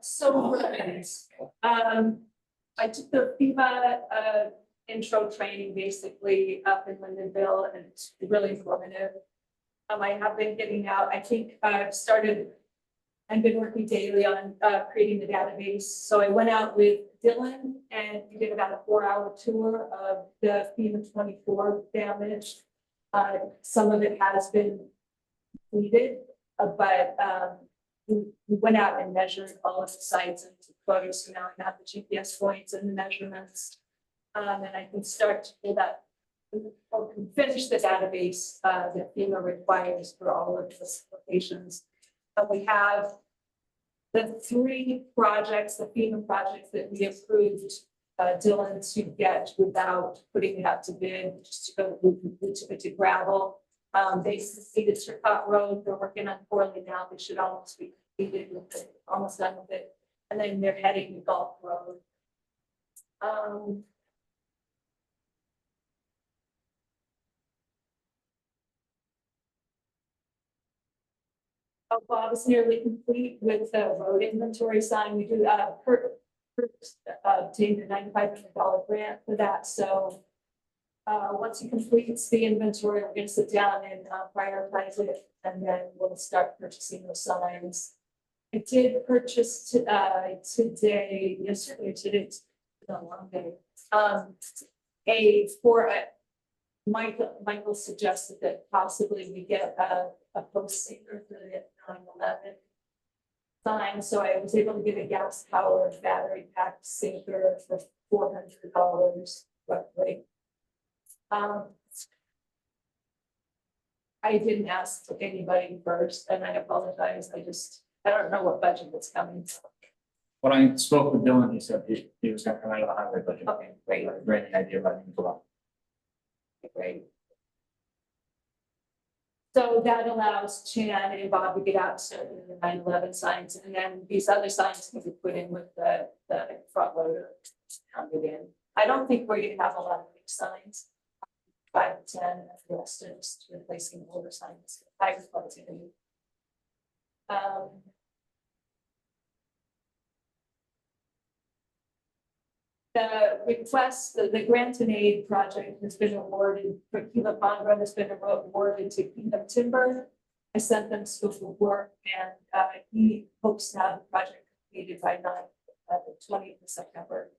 So roads. I took the FEMA intro training basically up in Lindenville and it's really informative. I have been getting out, I think I've been working daily on creating the database. So I went out with Dylan and we did about a 4-hour tour of the FEMA 24 damage. Some of it has been completed, but we went out and measured all of the sites and took photos. So now I have the GPS points and the measurements. And I can start to pull that, or can finish the database, that FEMA requires for all of the locations. We have the 3 projects, the FEMA projects that we approved, Dylan to get without putting it out to bid, just to go, we took it to gravel. They completed Wolcott Road, they're working on Corley now, they should almost be completed with it, almost done with it. And then they're heading to Gulf Road. Bob is nearly complete with the road inventory sign. We do, obtained a $9,500 grant for that, so. Once he completes the inventory, we're gonna sit down and prioritize it, and then we'll start purchasing those signs. I did purchase today, yesterday, today's been a long day. Michael suggested that possibly we get a post saver for the 9/11 sign, so I was able to get a gas powered battery pack saver for $400 roughly. I didn't ask anybody first, and I apologize. I don't know what budget it's coming. When I spoke with Dylan, he said he was gonna come out of the highway budget. Okay, great, Great idea about him as well. great. So that allows Chan and Bob to get out certain the 9/11 signs, and then these other signs can be put in with the front loader. I don't think we're gonna have a lot of big signs. 5 to 10, and the rest are just replacing older signs, high reflectivity. The request, the grant and aid project has been awarded, for Gila Pond Run has been awarded to Kingdom Timber. I sent them scope of work, and he hopes to have the project completed by the 20th of September.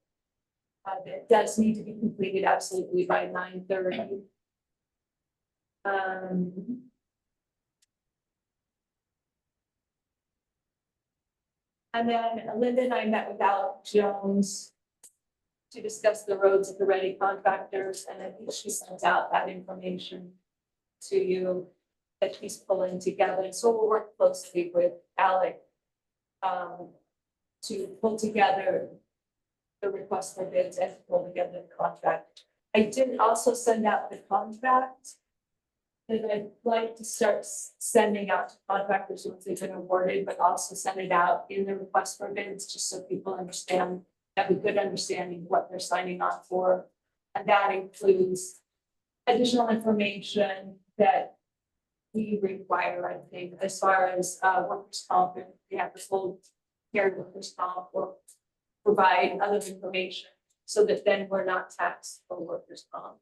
It does need to be completed absolutely by 9:30. And then Linda and I met with Alex Jones to discuss the roads at the ready contractors, and I think she sent out that information to you that she's pulling together. So we'll work closely with Alec to pull together the request for bids and pull together the contract. I did also send out the contract. And I'd like to start sending out to contractors once they've been awarded, but also send it out in the request for bids, just so people understand, have a good understanding of what they're signing on for. And that includes additional information that we require, I think, as far as workers' comp, and we have the full care workers' comp, or provide other information so that then we're not taxed for workers' comp.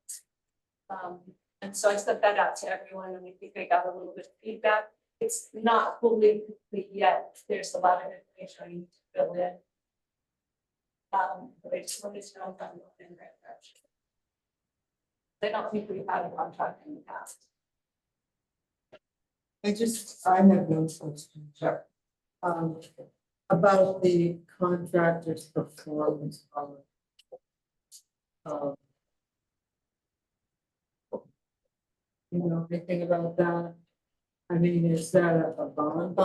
And so I sent that out to everyone, and I think I got a little bit of feedback. It's not fully complete yet. There's a lot of information I need to fill in. But I just wanted to know if I'm looking in the right direction. I don't think we've had a contract in the past. I have no question. Sure. About the contractor's performance. You know anything about that? I mean, is that a bond?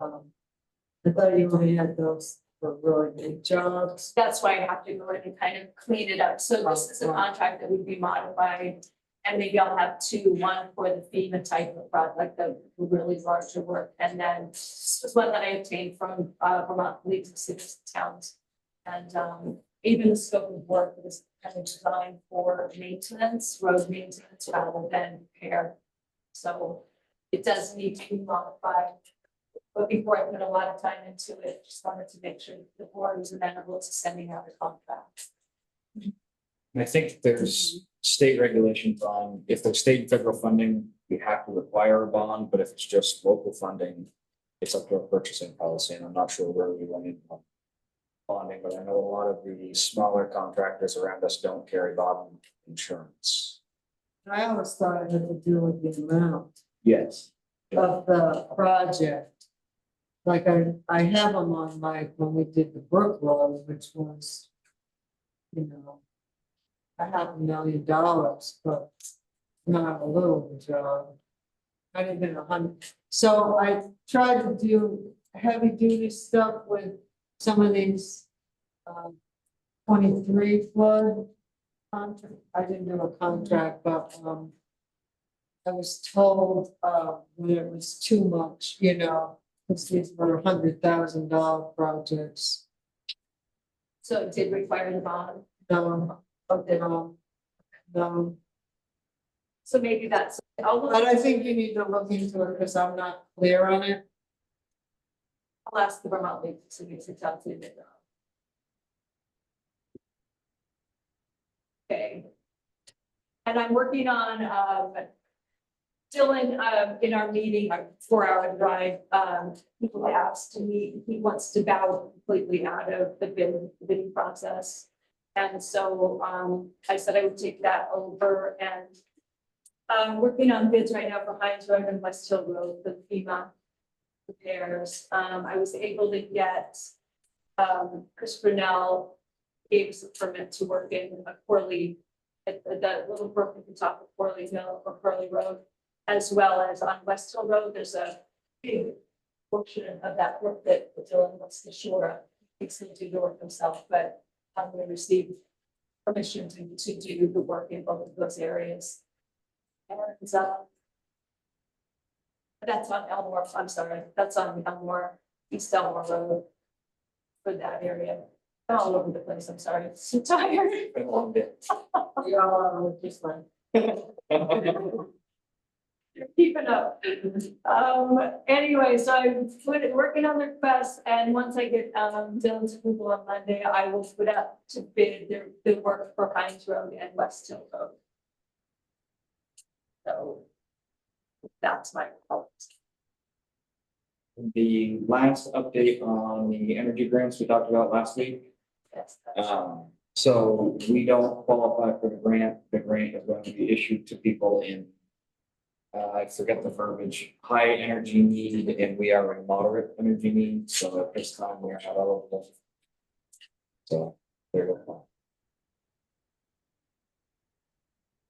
I thought you only had those for really big jobs. That's why I have to go in and kind of clean it up. So this is a contract that would be modified. And maybe I'll have two, one for the FEMA type of project, like the really larger work. And then this was one that I obtained from Vermont League of Cities and Towns. And even the scope of work is kind of designed for maintenance, road maintenance rather than repair. So it does need to be modified. But before I put a lot of time into it, just wanted to make sure the board is amenable to sending out a contract. And I think there's state regulations on, if there's state and federal funding, we have to require a bond, but if it's just local funding, it's up to our purchasing policy, and I'm not sure where we went in on bonding, but I know a lot of the smaller contractors around us don't carry bond insurance. I always thought it had to do with the amount Yes. of the project. Like I have them on when we did the Brook Road, which was, you know, $500,000, but not a little job. Not even 100. So I tried to do heavy duty stuff with some of these 23 flood contract. I didn't do a contract, but I was told when it was too much, you know, because these were $100,000 projects. So it did require the bond. No, no. So maybe that's, But I think you need to look into it because I'm not clear on it. I'll ask the Vermont League to get to talk to them. Okay. And I'm working on, still in our meeting, our 4-hour drive, people asked me, he wants to bow completely out of the bidding process. And so, I said I would take that over and working on bids right now for Hines Road and West Hill Road, the FEMA repairs. I was able to get, Chris Brunel gave us a permit to work in a Corley, at that little brook at the top of Corley Hill or Corley Road, as well as on West Hill Road. There's a big portion of that brook that Dylan wants to shore up. He's going to do the work himself, but I'm going to receive permission to do the work in both of those areas. And that's on Elmore, I'm sorry, that's on Elmore, East Elmore Road for that area. I'm all over the place, I'm sorry, I'm so tired. Been a long day. Yeah, just like. You're keeping up. Anyway, so I'm working on the request, and once I get Dylan's approval on Monday, I will put up to bid the work for Hines Road and West Hill Road. So that's my proposal. The last update on the energy grants we talked about last week. Yes. So we don't qualify for the grant. The grant is going to be issued to people in, I forget the verbiage, high energy need, and we are in moderate energy need. So at this time, we're not eligible. So there you go.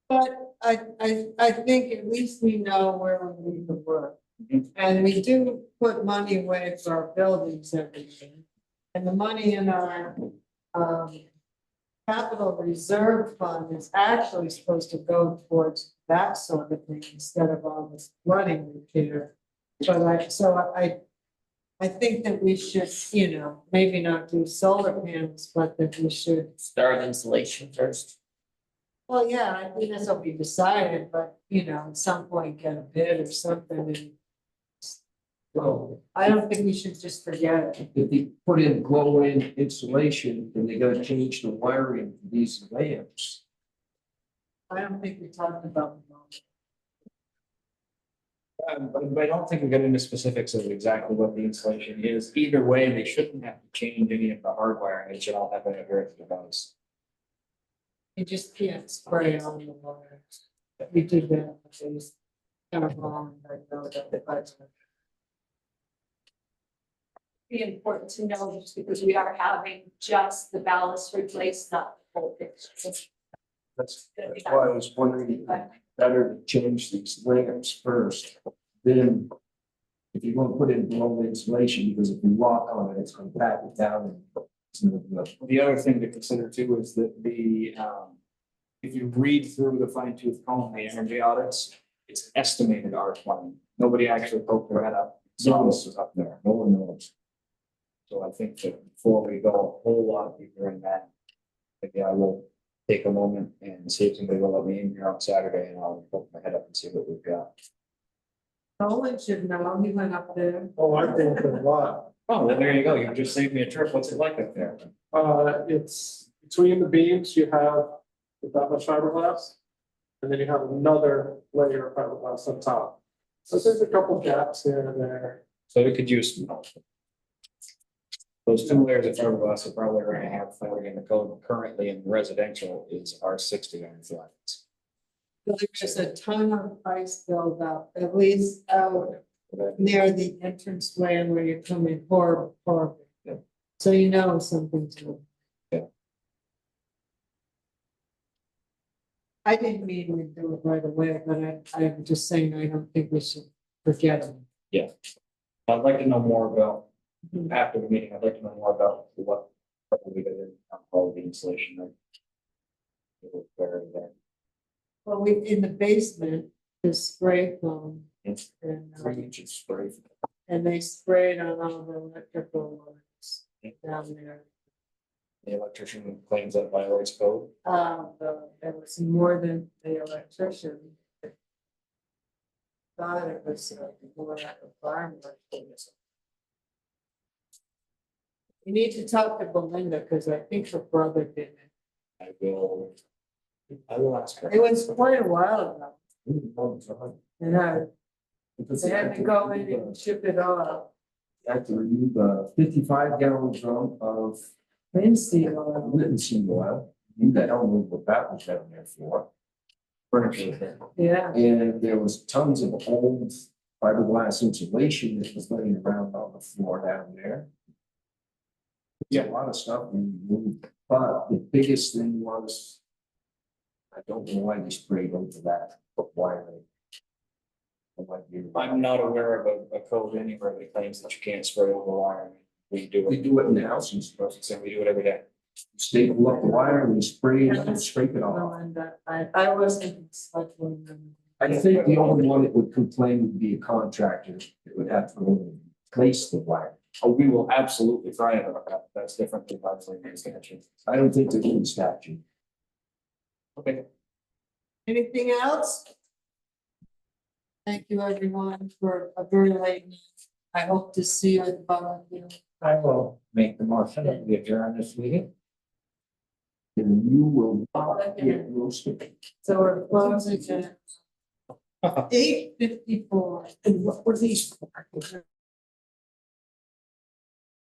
But I think at least we know where we need to work. Mhm. And we do put money away for our buildings every year. And the money in our capital reserve fund is actually supposed to go towards that sort of thing instead of all this flooding repair. But I think that we should, you know, maybe not do solar panels, but that we should. Start insulation first. Well, yeah, I think this will be decided, but you know, at some point get a bid or something and. Well, I don't think we should just forget it. if they put in glow-in insulation, then they gotta change the wiring for these lamps. I don't think we talked about. But I don't think we get into specifics of exactly what the installation is. Either way, they shouldn't have to change any of the hardwiring. It should all happen at your device. You just can't spray on the wires. We did that, it was kind of wrong, I know that, but. Be important to know just because we are having just the ballast replaced, not the whole picture. That's why I was wondering, better to change these lamps first, then. If you're gonna put in glow insulation, because if you walk on it, it's gonna back it down and. it's no good. The other thing to consider too is that if you read through the fine tooth comb, the energy audits, it's estimated R20. Nobody actually poked their head up. So this is up there. No one knows. So I think that before we go a whole lot deeper in that, maybe I will take a moment and see if somebody will let me in here on Saturday, and I'll poke my head up and see what we've got. Nolan should know, he went up there. Oh, I think a lot. Oh, well, there you go. You just saved me a trip. What's it like up there? It's between the beams, you have that much fiberglass. And then you have another layer of fiberglass on top. So there's a couple gaps here and there. So we could use those 2 layers of fiberglass are probably going to have flooding in the code currently in residential is R60 on flats. There's a ton of ice buildup, at least out near the entranceway and where you come in horrible. Yeah. So you know something's. I didn't mean we'd do it right away, but I'm just saying, I don't think we should forget them. I'd like to know more about, after the meeting, I'd like to know more about what we did in all the insulation. It was very there. Well, in the basement, the spray foam, It's and, 3 inches spray. and they sprayed on all the electrical lines down there. The electrician claims that violates code. There was more than the electrician. Thought it was more like a farm. You need to talk to Belinda, because I think her brother did it. I will ask her. It was quite a while ago, and they had to go in and ship it off. Had to remove a 55-gallon drum of Linseed oil. linseed oil. You don't know what that was down there for. Furniture. Yeah, And there was tons of old fiberglass insulation that was laying around on the floor down there. Yeah, a lot of stuff we removed, but the biggest thing was, I don't know why they sprayed over that, but why they. I'm not aware of a code anywhere that claims that you can't spray over wire. We do We it. do it in the house and stuff. So we do it every day. Staple up the wire and we spray it and scrape it off. Belinda, I wasn't such one. I think the only one that would complain would be a contractor that would have to replace the wire. Oh, we will absolutely try it. That's different than violating statute. I don't think there's any statute. Okay. Anything else? Thank you, everyone, for a very late night. I hope to see you at the barbecue. I will make the motion that we adjourn this meeting. And you will not get roasted. So we're closing at 8:54. And what were these for?